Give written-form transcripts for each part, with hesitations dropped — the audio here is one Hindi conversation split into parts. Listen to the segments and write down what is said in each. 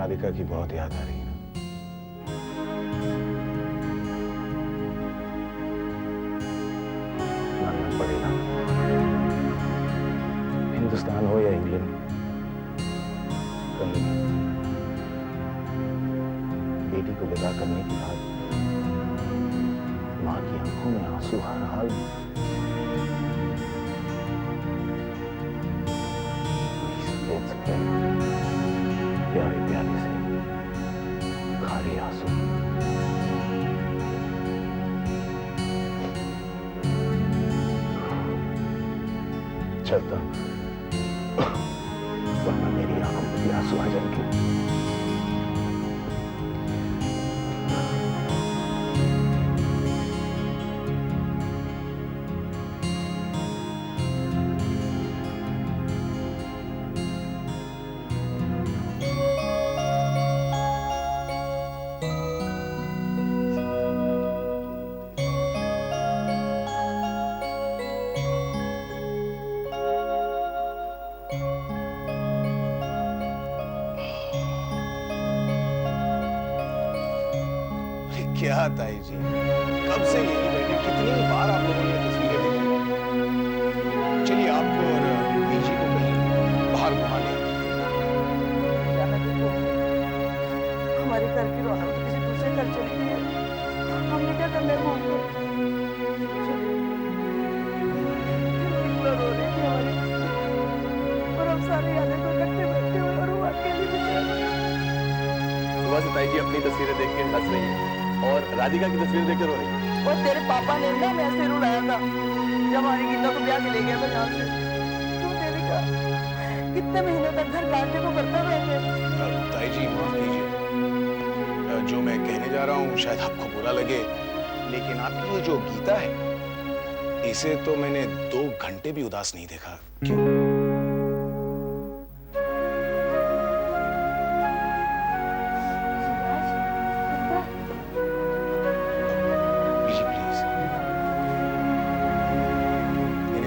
राधिका की बहुत याद आ रही है। मानना पड़ेगा, हिंदुस्तान हो या इंग्लैंड, कहीं बेटी को विदा करने के बाद मां की आंखों में आंसू हर हाल में। सफेद सफेद प्यारे प्यारे से खारे आंसू। चलता वरना मेरी आंखों में भी आंसू आ जाएंगे। क्या ताई जी, कब से यही बैठे, कितनी बार आप लोगों ने तस्वीरें देखी। चलिए आपको और बीजी को कहीं बाहर घुमा ले। हमारे घर की रौनक तो किसी दूसरे घर चली गई है, हमने क्या करना है घूमकर। रो रही थी हमारी और हम सारे यादें को इकट्ठे बैठे हुए और वो अकेली बेचारी। सुबह से ताई जी अपनी तस्वीरें देख के हंस रही है और राधिका की तस्वीर देख के रो रही है। और तेरे पापा ने ना ऐसे रुलाया था जब हमारी गीता को ब्याह के ले गया था यहाँ से। तो देविका कितने महीने तक घर काटने को करता रहते। ताई जी माफ कीजिए, जो मैं कहने जा रहा हूँ शायद आपको बुरा लगे, लेकिन आपकी ये जो गीता है इसे तो मैंने 2 घंटे भी उदास नहीं देखा। क्यों?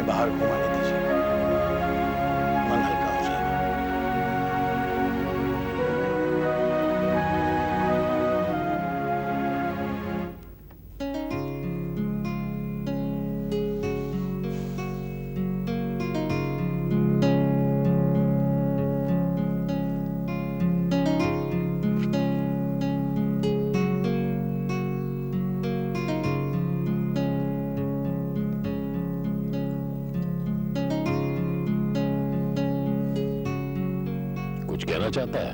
बाहर घुमाने दीजिए, मन हल्का हो जाएगा। कहना चाहता है?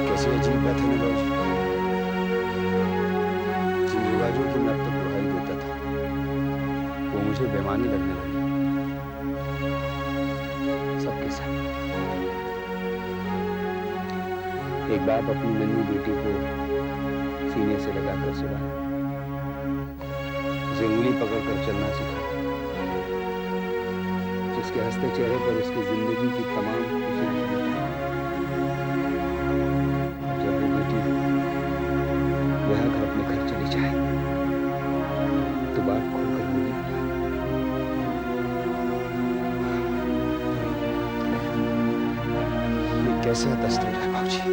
कैसी अजीब बात है निभाजी। जिन रिवाजों की मैं अब तक दुहाई देता था वो मुझे बेमानी लगने लगी। सबके साथ एक बाप अपनी नन्ही बेटी को सीने से लगाकर सुलाए, उसे उंगली पकड़कर चलना सिखाए, उसके हंसते चेहरे पर उसकी जिंदगी की तमाम खुशियां। जब वो बेटी ब्याह कर अपने घर चली जाए तो बात खुलकर बोली, ये कैसा दस्तूर है बाबूजी।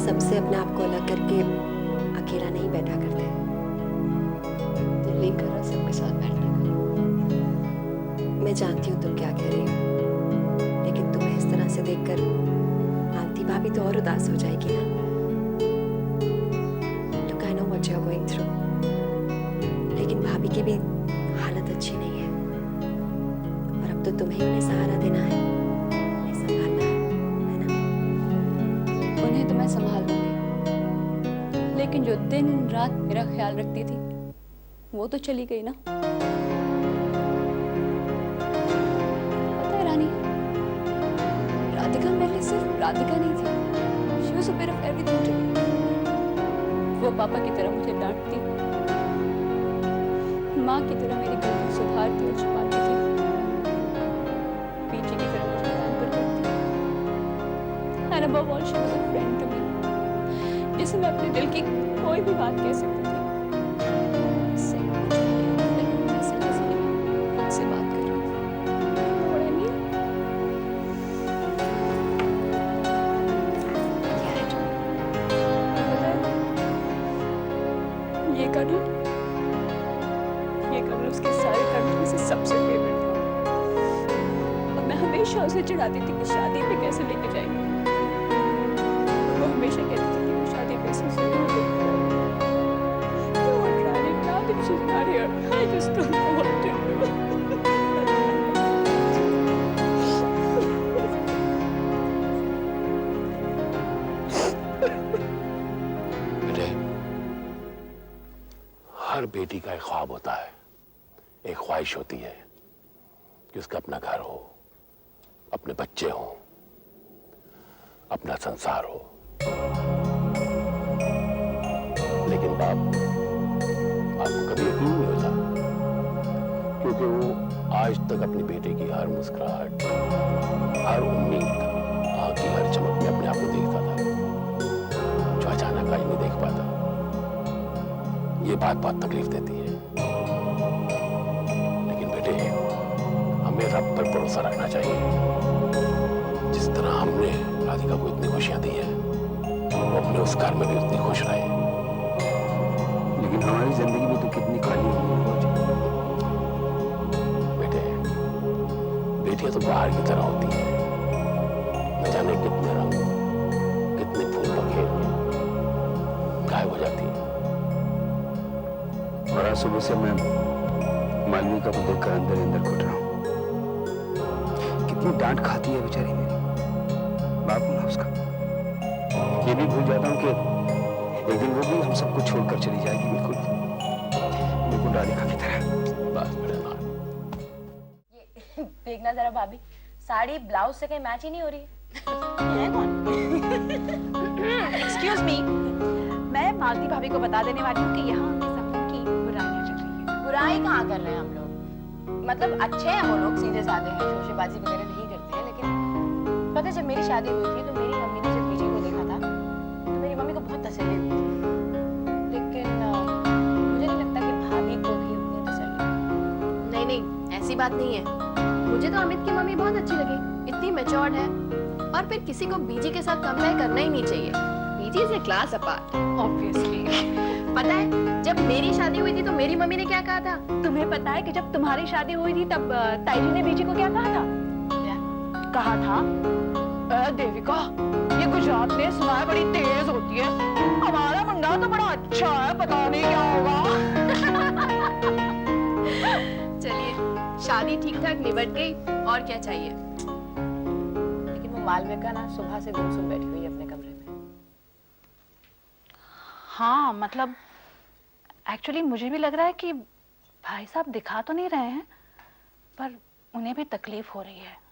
सबसे अपने आप को अलग करके अकेला नहीं बैठा करते, दिल नहीं कर रहा सबके साथ बैठने का। मैं जानती हूँ तुम क्या कह रही हो, लेकिन तुम्हें इस तरह से देखकर मानती भाभी तो और उदास हो जाएगी ना। Look, I know what you're going through, लेकिन भाभी की भी हालत अच्छी नहीं है और अब तो तुम्हें उन्हें सहारा देना है, उन्हें संभालना है ना? उन्हें तो मैं संभाल लूंगी, लेकिन जो दिन रात मेरा ख्याल रखती थी वो तो चली गई ना। पता है रानी, राधिका मेरे लिए सिर्फ राधिका नहीं थी, she was a bit of everything to me। वो पापा की तरह मुझे डांटती, माँ की तरह मेरी गलती सुधारती और छुपाती थी। above all, she was a friend to me, जिसे मैं अपने दिल की कोई भी बात कह सकती थी। इससे कुछ भी कहने लगी, जैसे किसी ने मुझसे बात कर रही थी। What I mean? ये कलर उसके सारे कलर में से सबसे फेवरेट था और मैं हमेशा उसे चिढ़ाती थी कि शादी पे कैसे लेके जाएंगे। वो हमेशा कहती थी कि वो शादी पे से जरूर लेके जाएंगे। No, darling, now that she's not here, I just don't know what to do. बेटे, हर बेटी का एक ख्वाब होता है, एक ख्वाहिश होती है कि उसका अपना घर हो, अपने बच्चे हो, अपना संसार हो। लेकिन आपको कभी यकीन नहीं होता, क्योंकि वो आज तक अपनी बेटे की हर मुस्कुराहट, हर उम्मीद, आंख की हर चमक में अपने आप को देखता था, जो अचानक आज नहीं देख पाता। ये बात बहुत तकलीफ देती है। लेकिन बेटे, हमें रब पर भरोसा रखना चाहिए। जिस तरह हमने राधिका को इतनी खुशियां दी है, वो अपने उस घर में भी उतनी खुश रहे। लेकिन हमारी जिंदगी भी तो कितनी खाली हुई है फौजी। बेटे, बेटियां तो बाहर की तरह होती हैं, न जाने कितने रंग, कितने फूल बखेर में गायब हो जाती है। और आज सुबह से मैं मालविका को देखकर अंदर अंदर घुट रहा हूँ। कितनी डांट खाती है बेचारी मेरी, बाप हूं ना उसका। ये भी भूल जाता हूँ कि एक दिन वो भी हम सबको छोड़कर चली जाएगी, बिल्कुल बिल्कुल राधिका की तरह। बस बेटे ना, देखना जरा भाभी, साड़ी ब्लाउज से कहीं मैच ही नहीं हो रही है। एक्सक्यूज मी, मैं मालती भाभी को बता देने वाली हूँ कि यहाँ हम सब की बुराइयां चल रही है। बुराई कहाँ कर रहे हैं हम लोग? मतलब अच्छे हैं वो लोग, सीधे साधे हैं, शोशेबाजी वगैरह नहीं करते हैं। लेकिन पता है, जब मेरी शादी हुई थी तो मेरी मम्मी ने जब बीजी को देखा था तो मेरी मम्मी को बहुत तसल्ली हुई थी। लेकिन मुझे नहीं लगता कि भाभी को भी उतनी तसल्ली। नहीं नहीं, ऐसी बात नहीं है। मुझे तो अमित की मम्मी बहुत अच्छी लगी, इतनी मैच्योर्ड है। और फिर किसी को बीजी के साथ कंपेयर करना ही नहीं चाहिए। बीजी से क्लास अपार्ट, ऑब्वियसली। पता है, जब मेरी शादी हुई थी तो मेरी मम्मी ने क्या कहा था? तुम्हें पता है कि जब तुम्हारी शादी हुई थी तब ताईजी ने बीजी को क्या कहा था? क्या कहा था, देविका, ये गुजरात में सुना है बड़ी तेज होती है, हमारा मुंडा तो बड़ा अच्छा है, पता नहीं क्या होगा। चलिए, शादी ठीक ठाक निबट गई, और क्या चाहिए? लेकिन वो मालविका ना सुबह से गुमसुम बैठी हुई है अपने कमरे में। हाँ, मतलब एक्चुअली मुझे भी लग रहा है कि भाई साहब दिखा तो नहीं रहे हैं, पर उन्हें भी तकलीफ हो रही है।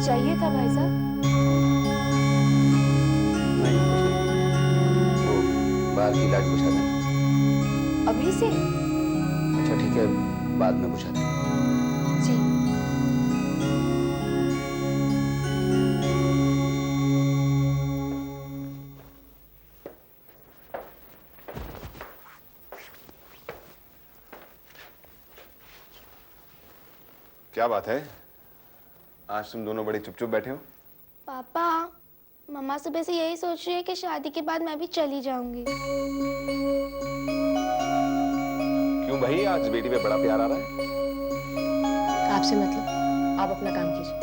चाहिए था भाई साहब? नहीं, कुछ नहीं। वो बाल की लाइट बुझा दें। अभी से? अच्छा ठीक है, बाद में बुझा दें। जी। क्या बात है, आज तुम दोनों बड़े चुप-चुप बैठे हो? पापा, मम्मा सुबह से यही सोच रही है कि शादी के बाद मैं भी चली जाऊंगी। क्यों भाई, आज बेटी पे बड़ा प्यार आ रहा है? आपसे मतलब, आप अपना काम कीजिए।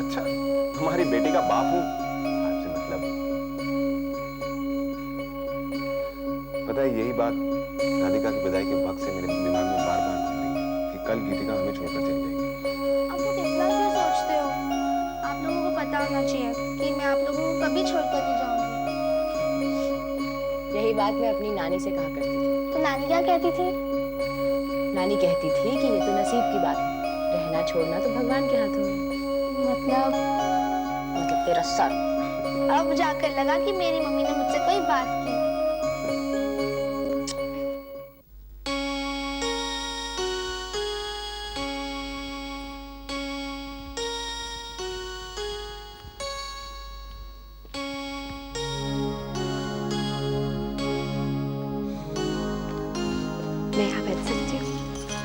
अच्छा, तुम्हारी बेटी का बाप हूँ, आपसे मतलब। पता है, यही बात राधिका की विदाई के वक्त से मेरे दिमाग में बार-बार घूम रही है कि कल गीतिका हमें छोड़कर चली जाएगी। आप लोग इतना क्यों सोचते हो? आप लोगों को पता होना चाहिए कि मैं आप लोगों को कभी छोड़कर नहीं जाऊंगी। यही बात मैं अपनी नानी से कहा करती थी। तो नानी क्या कहती थी? नानी कहती थी कि ये तो नसीब की बात है, रहना छोड़ना तो भगवान के हाथों में। मतलब तेरा सर। अब जाकर लगा कि मेरी मम्मी ने मुझसे कोई बात की। मैं यहाँ बैठ सकती हूँ?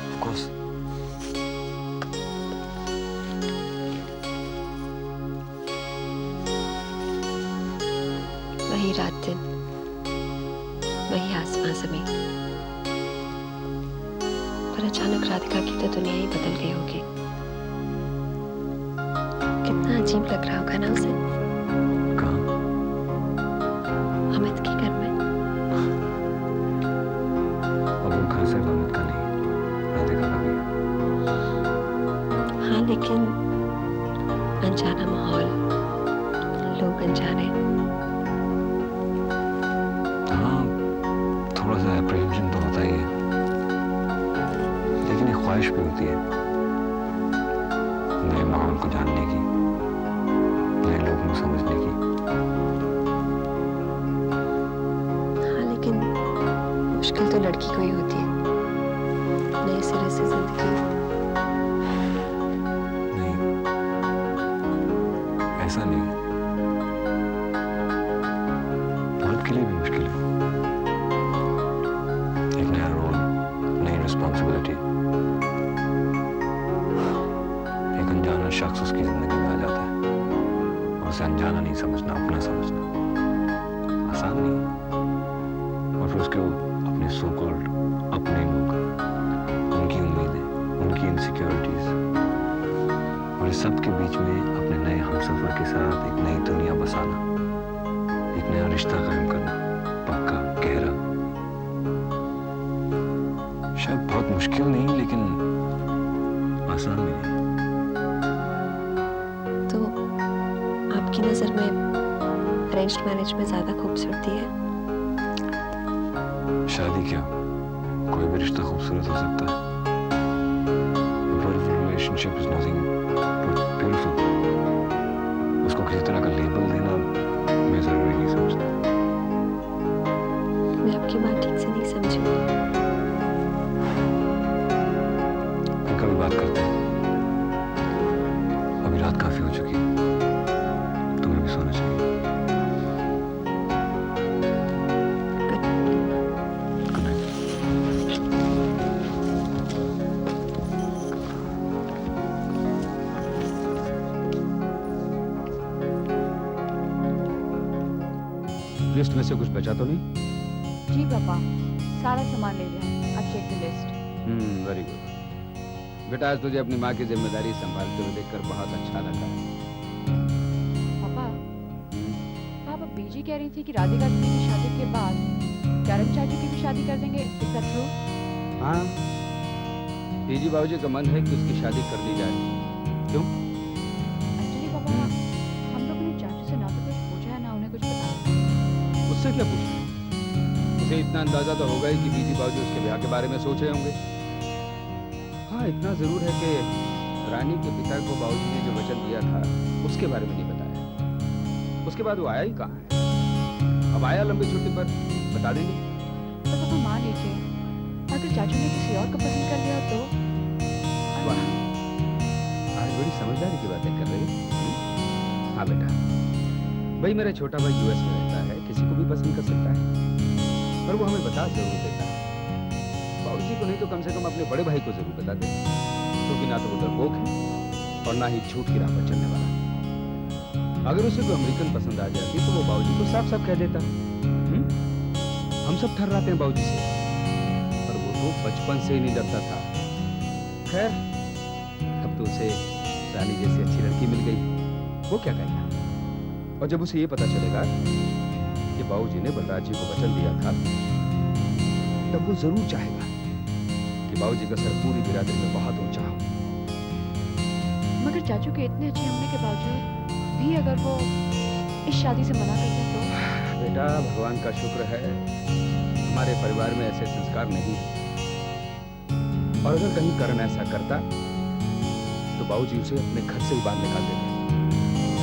Of course. वही रात दिन, वही आसमां जमीन, पर अचानक राधिका की तो दुनिया ही बदल गई होगी। कितना अजीब लग रहा होगा ना उसे कहाँ? अमित के घर में। अब वो घर सिर्फ अमित का नहीं, राधिका का भी है। हाँ, लेकिन अनजाना माहौल, लोग अनजाने। हाँ, थोड़ा सा एप्रीहेंशन तो होता ही है, लेकिन एक ख्वाहिश भी होती है नए माहौल को जानने की, नए लोगों को समझने की। हाँ, लेकिन मुश्किल तो लड़की को ही होती है, नए सिरे से जिंदगी। नहीं, ऐसा नहीं है। मर्द के लिए भी मुश्किल है। एक नया रोल, नई रिस्पॉन्सिबिलिटी, एक अनजाना शख्स उसकी जिंदगी में आ जाता है और उसे अनजाना नहीं समझना, अपना समझना आसान नहीं है। और फिर उसके अपने सो कॉल्ड अपने लोग, उनकी उम्मीदें, उनकी इनसिक्योरिटीज, और इस सब के बीच में अपने नए हमसफर के साथ एक नई दुनिया बसाना, एक नया रिश्ता कायम करना, पक्का, गहरा। शायद बहुत मुश्किल नहीं, लेकिन आसान भी नहीं। तो आपकी नजर में अरेंज्ड मैरिज में ज्यादा खूबसूरती है? शादी क्या, कोई भी रिश्ता खूबसूरत हो सकता है। Relationship is nothing but beautiful. उसको किसी तरह का लेबल देना मैं जरूरी नहीं समझता। मैं आपकी बात ठीक से नहीं समझी। फिर कभी बात करते हैं। अभी रात काफी हो चुकी है, तुम्हें भी सोना चाहिए। Good night. लिस्ट में से कुछ बचा तो नहीं? जी पापा, सारा सामान ले लिया। अब check the list. Very good बेटा, आज तुझे अपनी माँ की जिम्मेदारी संभालते हुए देखकर बहुत अच्छा लगा। पापा, पापा बीजी कह रही थी कि राधिका दीदी की शादी के बाद करण चाचू की भी शादी कर देंगे। Is that true? हाँ, बीजी बाबूजी का मन है कि उसकी शादी कर दी जाए। क्यों? एक्चुअली पापा, हम लोगों ने चाचू से ना तो कुछ पूछा है ना उन्हें कुछ बताया। उससे क्या पूछना? उसे इतना अंदाजा तो होगा ही कि बीजी बाबूजी उसके ब्याह के बारे में सोच रहे होंगे। हाँ, इतना जरूर है कि रानी के पिता को बाबूजी ने जो वचन दिया था उसके बारे में नहीं बताया। उसके बाद वो आया ही कहाँ है? अब आया लंबी छुट्टी पर, बता देंगे। तो पापा मान लीजिए, अगर चाचू ने किसी और को पसंद कर लिया तो? वाह, आज बड़ी समझदारी की बातें कर रही हो। हाँ बेटा, भाई मेरा छोटा भाई यूएस में रहता है, किसी को भी पसंद कर सकता है, पर वो हमें बता जरूर देता है। बाबूजी को नहीं तो कम से कम अपने बड़े भाई को जरूर बता दे, क्योंकि ना तो वो डरपोक है और ना ही झूठ की राह पर चलने वाला। अगर उसे कोई अमेरिकन पसंद आ जाती तो वो बाबूजी को साफ साफ कह देता। हम सब ठहराते हैं बाबूजी से, पर वो तो बचपन से ही नहीं डरता था। खैर, अब तो उसे रानी जैसी अच्छी लड़की मिल गई, वो क्या कहेगा? और जब उसे ये पता चलेगा कि बाबूजी ने बलराज जी को वचन दिया था, तब वो जरूर चाहेगा कि बाबूजी का सर पूरी बिरादरी में बहुत ऊंचा हो। मगर चाचू के इतने अच्छे होने के बावजूद भी अगर वो इस शादी से मना कर दें तो? बेटा भगवान का शुक्र है हमारे परिवार में ऐसे संस्कार नहीं है। और अगर कहीं करण ऐसा करता तो बाबूजी उसे अपने घर से ही बाहर निकाल देते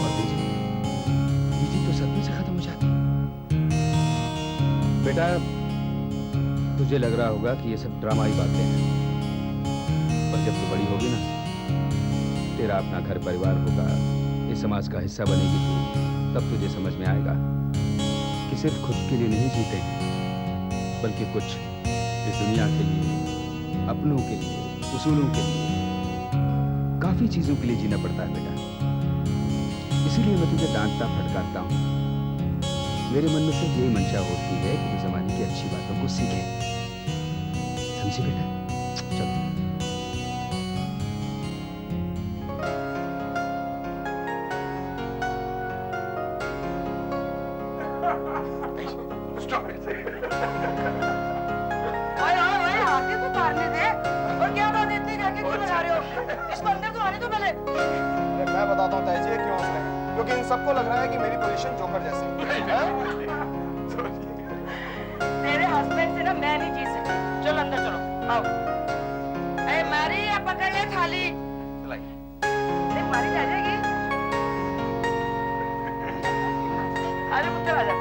और बीजी तो सदमे से खत्म हो जाती। बेटा तुझे लग रहा होगा कि ये सब ड्रामा ही बातें हैं, पर जब तू बड़ी होगी ना, तेरा अपना घर परिवार होगा, इस समाज का हिस्सा बनेगी तू, तब तुझे समझ में आएगा कि सिर्फ खुद के लिए नहीं जीते हैं, बल्कि कुछ इस दुनिया के लिए, अपनों के लिए, उसूलों के लिए, काफी चीजों के लिए जीना पड़ता है बेटा। इसीलिए मैं तुझे डांटता फटकारता हूँ। मेरे मन में सिर्फ यही मंशा होती है कि तू जमाने की अच्छी बातों को सीखे। समझी बेटा? चलो। हाथी तो मारने दे। और क्या बात है, इतनी जाके क्यों लगा रहे हो? इसको अंदर तो आने दो पहले। अरे मैं बताता हूँ ताई जी क्यों हंस रहे हैं, क्योंकि इन सबको लग रहा है कि मेरी पोजीशन जोकर जैसी है। तेरे हस्बैंड से ना मैं नहीं जी सकती। चलो अंदर चलो, आओ। अरे मारी या पकड़ ले थाली। देख मारी जा जाएगी। अरे पुत्र आजा।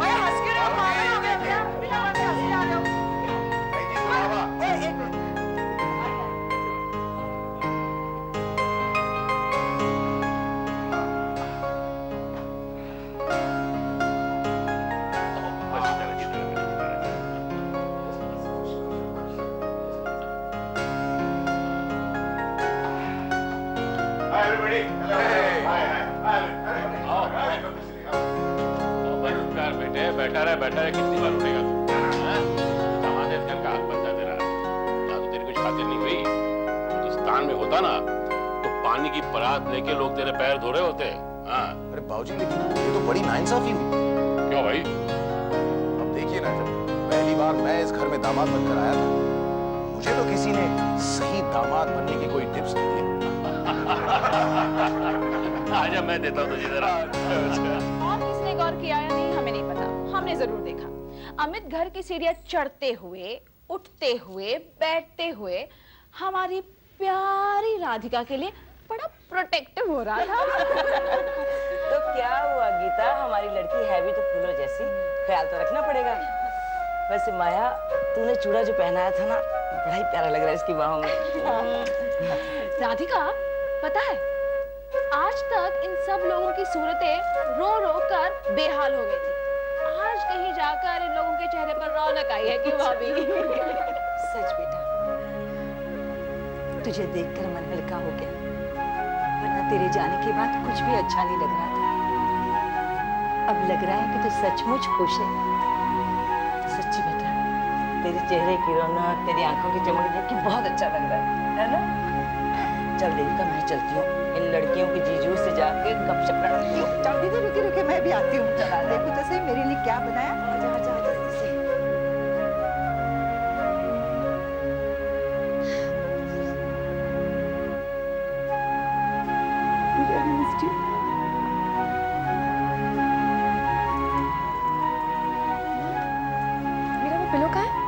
ओए हंस क्यों रहे हो? पागल हो गए क्या? बिना बात हंसी जा रहे हो। एक मिनट। बैठा रहे कितनी बार उठेगा तू? कहाँ से घर का हाथ बनता तेरा? या तो तेरी कुछ खातिर नहीं हुई। हिंदुस्तान में होता ना तो पानी की परात लेके लोग तेरे पैर धो रहे होते। हाँ। अरे बाबूजी, लेकिन ये तो बड़ी नाइंसाफी हुई। क्यों भाई? अब देखिए ना, जब पहली बार मैं इस घर में दामाद बनकर आया था, मुझे तो किसी ने सही दामाद बनने की कोई टिप्स नहीं दी। आजा मैं देता हूँ तुझे जरा। और किसने गौर किया या नहीं हमें नहीं पता, हमने जरूर देखा। अमित घर की सीढ़ियां चढ़ते हुए, उठते हुए, बैठते हुए हमारी प्यारी राधिका के लिए बड़ा प्रोटेक्टिव हो रहा था। तो क्या हुआ गीता, हमारी लड़की है भी तो फूलों जैसी, ख्याल तो रखना पड़ेगा। वैसे माया, तूने चूड़ा जो पहनाया था ना, बड़ा ही प्यारा लग रहा है इसकी बाहों में। राधिका, पता है आज तक इन सब लोगों की सूरतें रो रो कर बेहाल हो गई थी। आज कहीं जाकर इन लोगों के चेहरे पर रौनक आई है कि भाभी। सच बेटा, तुझे देखकर मन हल्का हो गया, वरना तेरे जाने के बाद कुछ भी अच्छा नहीं लग रहा था। अब लग रहा है कि तू सचमुच खुश है। सच्ची बेटा, तेरे चेहरे की रौनक, तेरी आंखों की चमक देख के बहुत अच्छा लग रहा है ना? चल देविका, मैं चलती हूँ, इन लड़कियों की जीजू से जाके गपशप लड़ाती हूँ। चल दीदी, रुके रुके, मैं भी आती हूँ। चला देखो तो सही मेरे लिए क्या बनाया। आजा आजा जल्दी से। मेरा वो पिलो कहाँ है?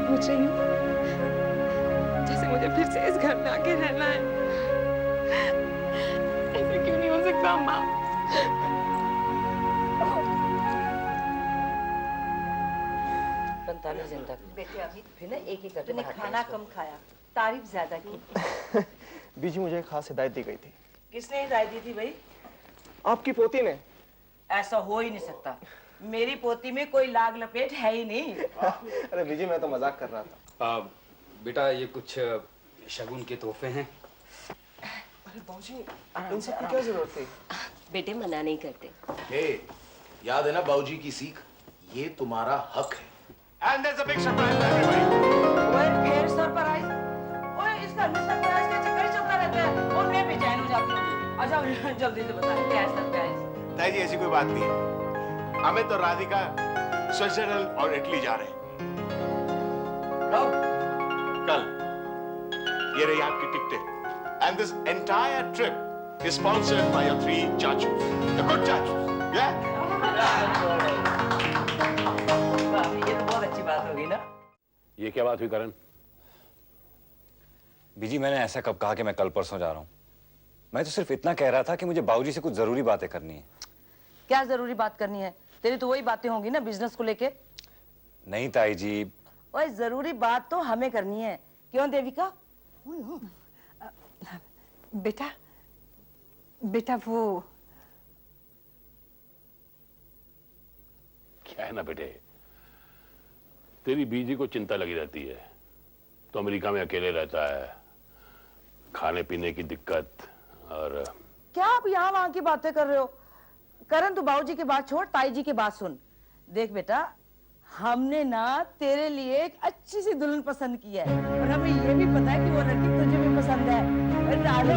सोच रही हूँ जैसे मुझे फिर से इस घर में आके रहना है। ऐसे क्यों नहीं हो सकता माँ? 45 दिन तक बेटे अभी फिर ना एक ही करके खाना कम खाया, तारीफ ज्यादा की। बीजी मुझे खास हिदायत दी गई थी। किसने हिदायत दी थी भाई? आपकी पोती ने। ऐसा हो ही नहीं सकता, मेरी पोती में कोई लाग लपेट है ही नहीं। अरे बीजी, मैं तो मजाक कर रहा था। बेटा ये कुछ शगुन के तोहफे हैं। अरे बाबूजी, इन सब की क्या जरूरत थी? बेटे मना नहीं करते। हे, याद है ना बाबूजी की सीख, ये तुम्हारा हक है। And there's a big surprise for everybody. ओए फिर सरप्राइज? ओए इसका सरप्राइज का चक्कर ही चलता रहता है और मैं बेचैन हो जाती हूँ। अच्छा जल्दी से बता क्या है सरप्राइज? ताई जी, ऐसी कोई बात नहीं है। अमित और राधिका स्विट्जरलैंड और इटली जा रहे हैं। कल। ये रही आपकी टिकटें। And this entire trip is sponsored by your 3 chachus, the good chachus. Yeah? ये तो बहुत अच्छी बात होगी ना। ये क्या बात हुई करण? बीजी, मैंने ऐसा कब कहा कि मैं कल परसों जा रहा हूँ? मैं तो सिर्फ इतना कह रहा था कि मुझे बाबूजी से कुछ जरूरी बातें करनी है। क्या जरूरी बात करनी है? तेरी तो वही बातें होंगी ना बिजनेस को लेके। नहीं ताई जी। ओए, जरूरी बात तो हमें करनी है, क्यों देविका? बेटा बेटा वो क्या है ना बेटे, तेरी बीजी को चिंता लगी रहती है। तो अमेरिका में अकेले रहता है, खाने पीने की दिक्कत। और क्या आप यहाँ वहां की बातें कर रहे हो? करण, तू बाबूजी की बात छोड़, ताई जी की बात सुन। देख बेटा, हमने ना तेरे लिए एक अच्छी सी दुल्हन पसंद की है और हमें ये भी पता है कि वो लड़की तुझे भी पसंद है। डालो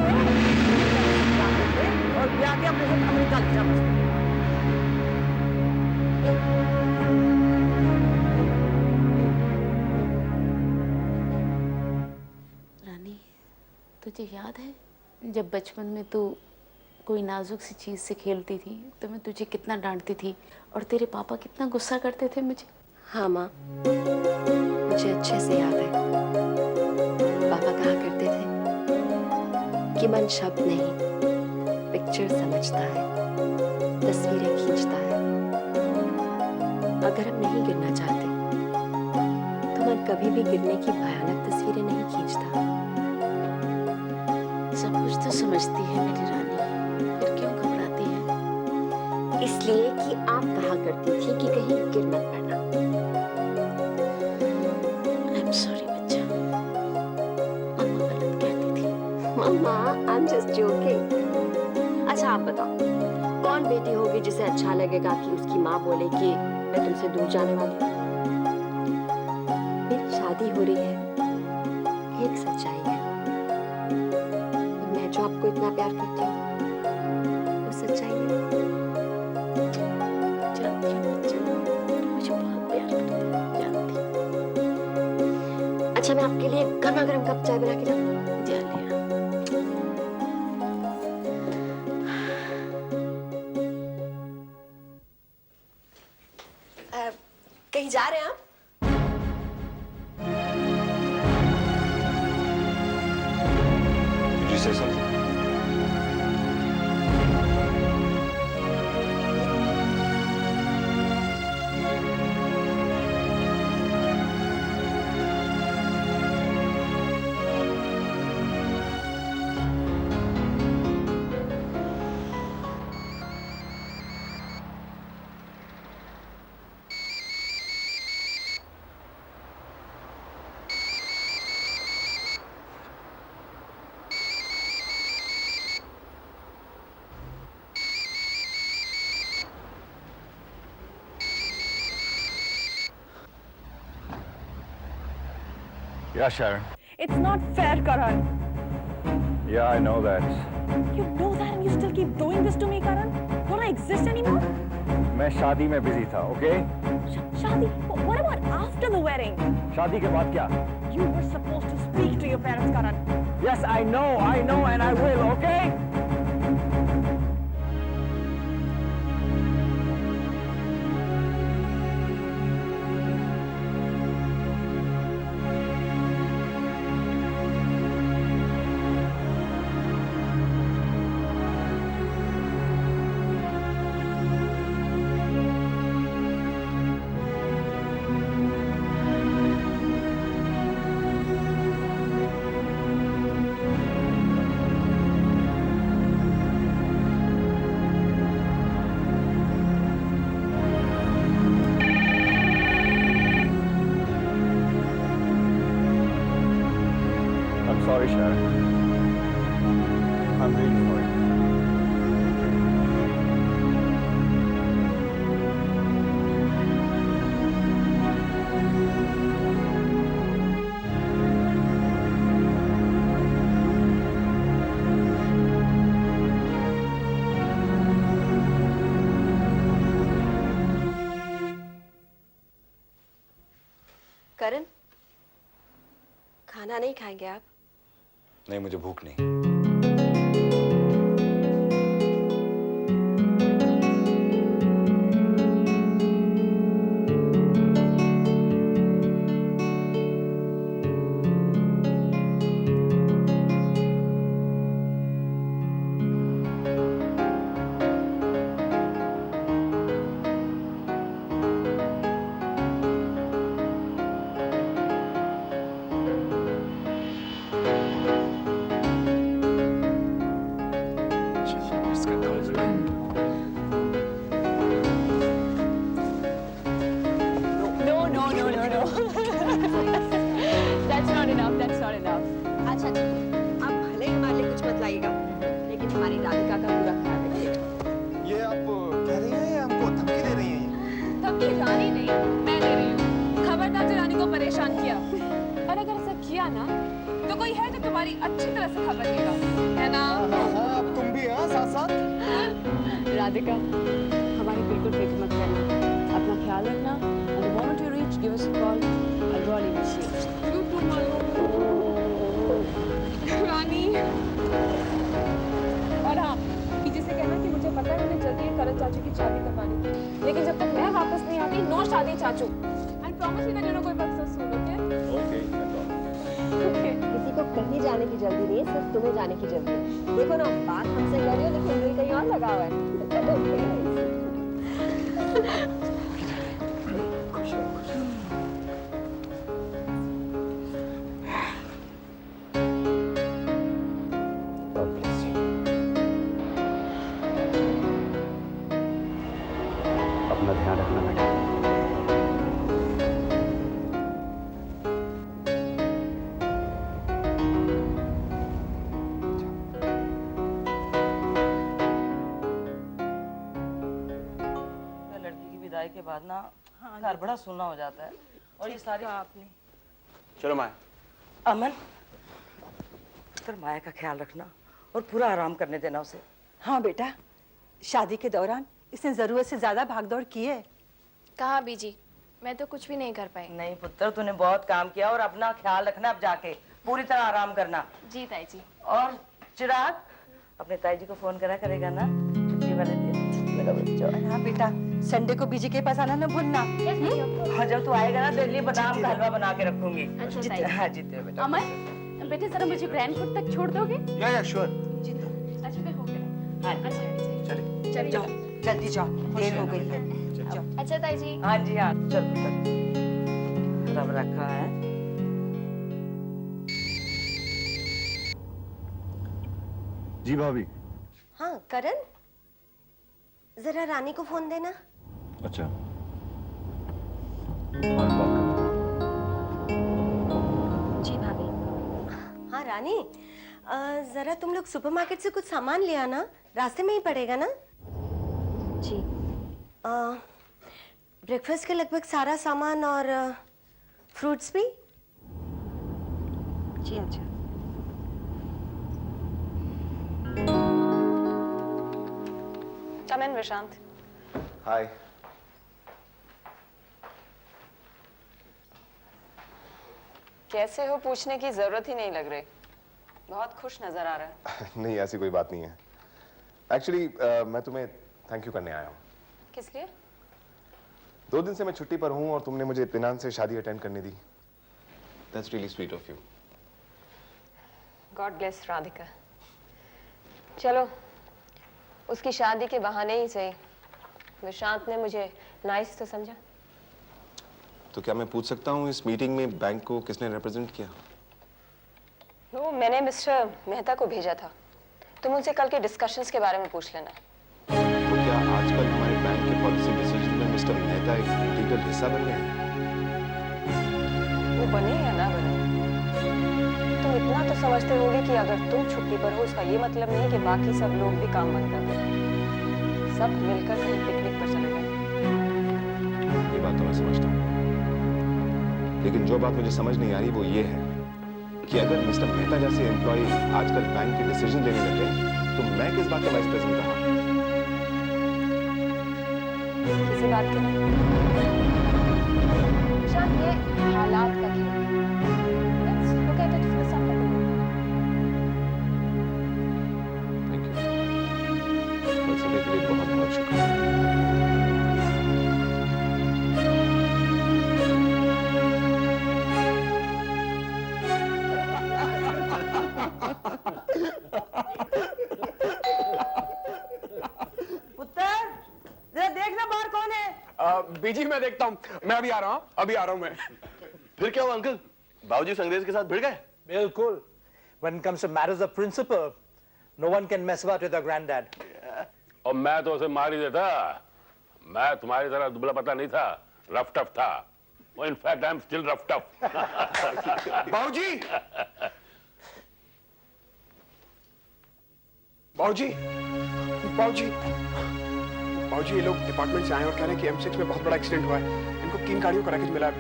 और ब्याह के अपने साथ अमेरिका ले जा। रानी, तुझे याद है जब बचपन में तू कोई नाजुक सी चीज से खेलती थी तो मैं तुझे कितना डांटती थी और तेरे पापा कितना गुस्सा करते थे मुझे? हाँ माँ, मुझे अच्छे से याद है। पापा कहा करते थे कि मन शब्द नहीं, पिक्चर समझता है, तस्वीरें खींचता है। अगर हम नहीं गिरना चाहते तो मन कभी भी गिरने की भयानक तस्वीरें नहीं खींचता। सब कुछ तो समझती है मेरी रानी, फिर क्यों घबराती है? इसलिए कि आप कहा करती थी कि कहीं गिर मत पड़ना। आई एम सॉरी बच्चा, मम्मा गलत कहती थी। मम्मा, आई एम जस्ट जोकिंग। अच्छा आप बताओ, कौन बेटी होगी जिसे अच्छा लगेगा कि उसकी माँ बोले कि मैं तुमसे दूर जाने वाली हूँ? मेरी शादी हो रही है, एक सच्चाई है। मैं जो आपको इतना प्यार करती हूँ वो सच्चाई है। जानती हूँ बच्चा, मुझे बहुत प्यार करती है, जानती हूँ। अच्छा, मैं आपके लिए गर्मा गर्म कप चाय बना के लाऊं? जा लिया। कहीं जा रहे हैं आप? Did you say something? Yeah, Sharon. It's not fair, Karan. Yeah, I know that. You know that and you still keep doing this to me, Karan? Don't I exist anymore? मैं शादी में बिजी था, okay? Shadi, what about after the wedding? शादी के बाद क्या? You were supposed to speak to your parents, Karan. Yes, I know, and I will, okay? I'm sorry, Sharon. I'm really sorry. करण, खाना नहीं खाएंगे आप? नहीं, मुझे भूख नहीं। No, no, no, no, no. That's not enough. That's not enough. अच्छा ठीक है, आप भले ही हमारे लिए कुछ मत लाइएगा, लेकिन हमारी राधिका का पूरा ख्याल रखिएगा। ये आप कह रही हैं या हमको धमकी दे रही हैं? धमकी रानी नहीं, मैं दे रही हूँ। खबरदार जो रानी को परेशान किया, और अगर ऐसा किया ना, तो कोई है जो तुम्हारी अच्छी तरह से खबर लेगा, है ना? अब तुम भी हाँ साथ साथ। राधिका, हमारी बिल्कुल फिक्र मत करना, अपना ख्याल रखना, and the moment you reach, give us a call. I'll really miss you. You too, Malu. रानी। और हाँ, पीछे से कहना कि मुझे पता है उन्हें जल्दी करण चाचू की शादी करवानी, लेकिन जब तक मैं वापस नहीं आती, नो शादी चाचू. And promise me that you're not going back so soon, okay? Okay, Okay. किसी को कहीं जाने की जल्दी नहीं है, सिर्फ तुम्हें जाने की जल्दी है। देखो ना, बात हमसे कर रही हो, लेकिन दिल कहीं और लगा हुआ है। God bless you. अपना ध्यान रखना बेटा। लड़की की विदाई के बाद ना घर बड़ा सुना हो जाता है, और ये सारी आपने। चलो माया। अमन, पर माया का ख्याल रखना और पूरा आराम करने देना उसे। हाँ बेटा, शादी के दौरान इसने जरूरत से ज्यादा भागदौड़ की है। कहा बीजी, मैं तो कुछ भी नहीं कर पाई। नहीं पुत्र, तूने बहुत काम किया, और अपना ख्याल रखना, अब जाके पूरी तरह आराम करना। जी ताई जी। और चिराग, अपने ताई जी को फोन करा करेगा ना छुट्टी वाले दिन, मेरा बच्चा। और हाँ बेटा, संडे को बीजी के पास आना न भूलना। हाँ, जब तू आएगा ना तेरे लिए बादाम का हलवा बना के रखूंगी। अच्छा ताई। हाँ जीते हो बेटा। अमन, बेटे जरा मुझे ग्रैंडफुट तक छोड़ दोगे? या श्योर। अच्छा फिर हो गया। हाँ जी। चलिए। चल जाओ, जल्दी जाओ, देर हो गई है। जाओ। अच्छा ताई जी। हाँ जी हाँ, चल पुत्र, रब रखा है। जी भाभी। हाँ करण, जरा रानी को फोन देना। अच्छा, जी भाभी। हाँ रानी, जरा तुम लोग सुपरमार्केट से कुछ सामान ले आना, रास्ते में ही पड़ेगा ना? जी। ब्रेकफास्ट के लगभग सारा सामान और फ्रूट्स भी। जी अच्छा। Come in, Vishant. हाय। कैसे हो पूछने की जरूरत ही नहीं लग रही, बहुत खुश नजर आ रहा है। नहीं, ऐसी कोई बात नहीं है। एक्चुअली मैं तुम्हें थैंक यू करने आया हूँ। किस लिए? 2 दिन से मैं छुट्टी पर हूँ और तुमने मुझे इत्मीनान से शादी अटेंड करने दी। That's really sweet of you. God bless Radhika. चलो, उसकी शादी के बहाने ही सही, विशांत ने मुझे नाइस तो समझा। तो क्या मैं पूछ सकता हूँ इस मीटिंग में बैंक को किसने रिप्रेजेंट किया? वो मैंने मिस्टर मेहता को भेजा था, तुम उनसे कल के डिस्कशंस के बारे में पूछ लेना। तो क्या आजकल हमारे बैंक के पॉलिसी डिसीजन में मिस्टर मेहता एक इंटीग्रल हिस्सा बन गए हैं? वो बने या ना बने, तुम इतना तो समझते होगे कि अगर तुम छुट्टी पर हो उसका ये मतलब नहीं कि बाकी सब लोग भी काम बंद कर दें, सब मिलकर कहीं पिकनिक पर चले जाएं। ये बात तो मैं समझता हूँ, लेकिन जो बात मुझे समझ नहीं आ रही वो ये है कि अगर मिस्टर मेहता जैसे एम्प्लॉय आजकल बैंक के डिसीजन लेने लगे तो मैं किस बात का वाइस प्रेसिडेंट रहा? किसी बात के नहीं। शायद ये हालात बीजी मैं देखता हूँ, मैं अभी आ रहा हूँ, अभी आ रहा हूँ मैं। फिर क्या हुआ अंकल? बाबूजी अंग्रेज के साथ भिड़ गए? बिल्कुल। When it comes to matters of principle, no one can mess about with their granddad. और मैं तो उसे मार ही देता। मैं तुम्हारी तरह दुबला पतला नहीं था, रफ टफ था। वो in fact I am still rough tough. बाबूजी, बाबूजी, बाबूजी, बाबूजी, ये लोग डिपार्टमेंट से आए और कह रहे हैं कि M6 में बहुत बड़ा एक्सीडेंट हुआ है। इनको 3 गाड़ियों का रैकेज मिला है।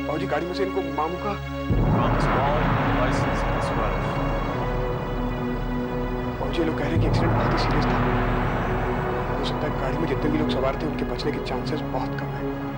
बाबूजी, गाड़ी में से इनको मामू का बाबूजी, ये लोग कह रहे हैं कि एक्सीडेंट बहुत ही सीरियस था। हो सकता है गाड़ी में जितने भी लोग सवार थे उनके बचने के चांसेस बहुत कम है।